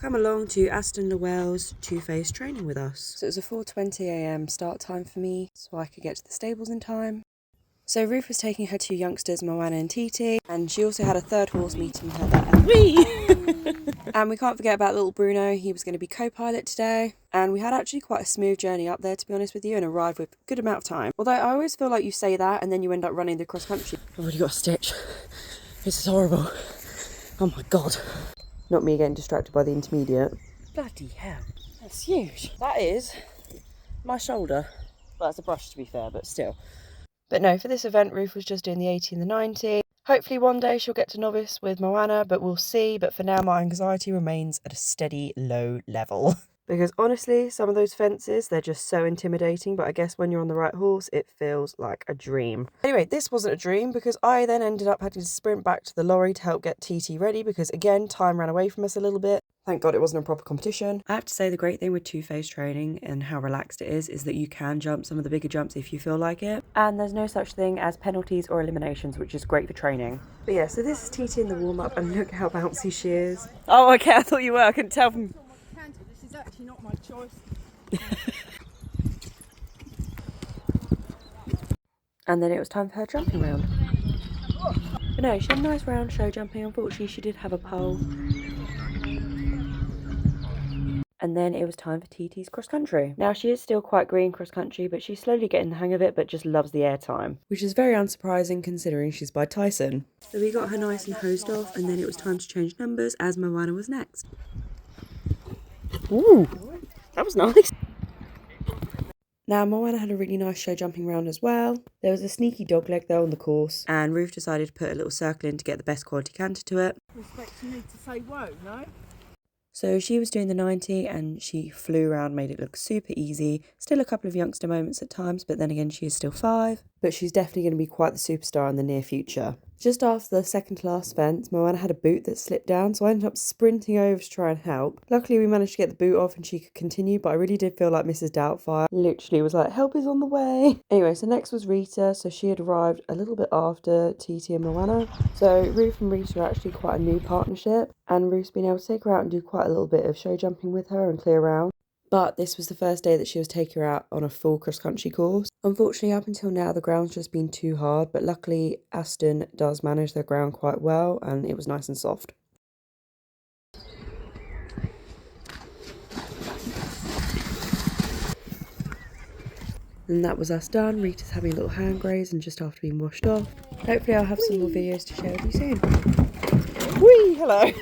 come along to Aston Llewell's two-phase training with us. So it was a 4:20 a.m. start time for me, so I could get to the stables in time. So Ruth was taking her two youngsters, Moana and Titi, and she also had a third horse meeting her there. Whee! And we can't forget about little Bruno. He was going to be co-pilot today, and we had actually quite a smooth journey up there, to be honest with you, and arrived with a good amount of time. Although I always feel like you say that and then you end up running the cross country. I've already got a stitch. This is horrible. Oh my god. Not me getting distracted by the intermediate. Bloody hell. That's huge. That is my shoulder. Well, that's a brush to be fair, but still. But no, for this event, Ruth was just doing the 80 and the 90. Hopefully one day she'll get to novice with Moana, but we'll see. But for now, my anxiety remains at a steady low level. Because honestly, some of those fences, they're just so intimidating. But I guess when you're on the right horse, it feels like a dream. Anyway, this wasn't a dream because I then ended up having to sprint back to the lorry to help get TT ready because, again, time ran away from us a little bit. Thank God it wasn't a proper competition. I have to say the great thing with two-phase training and how relaxed it is that you can jump some of the bigger jumps if you feel like it. And there's no such thing as penalties or eliminations, which is great for training. But yeah, so this is TT in the warm-up and look how bouncy she is. Oh, okay, I thought you were. I couldn't tell from... This is actually not my choice. And then it was time for her jumping round. But no, she had a nice round show jumping. Unfortunately, she did have a pole. And then it was time for TT's cross country. Now, she is still quite green cross country, but she's slowly getting the hang of it, but just loves the airtime. Which is very unsurprising considering she's by Tyson. So we got her nice and hosed off, and then it was time to change numbers as Moana was next. Ooh, that was nice. Now, Moana had a really nice show jumping round as well. There was a sneaky dog leg though on the course, and Ruth decided to put a little circle in to get the best quality canter to it. Expecting me to say whoa, no? So she was doing the 90 and she flew around, made it look super easy. Still a couple of youngster moments at times, but then again, she is still 5. But she's definitely going to be quite the superstar in the near future. Just after the second to last fence, Moana had a boot that slipped down, so I ended up sprinting over to try and help. Luckily, we managed to get the boot off and she could continue, but I really did feel like Mrs. Doubtfire literally was like, help is on the way. Anyway, so next was Rita, so she had arrived a little bit after TT and Moana. So Ruth and Rita are actually quite a new partnership, and Ruth's been able to take her out and do quite a little bit of show jumping with her and clear around. But this was the first day that she was taking her out on a full cross-country course. Unfortunately, up until now, the ground's just been too hard, but luckily Aston does manage their ground quite well, and it was nice and soft. And that was us done. Rita's having a little hand graze and just after being washed off. Hopefully I'll have some more videos to share with you soon. Whee! Hello!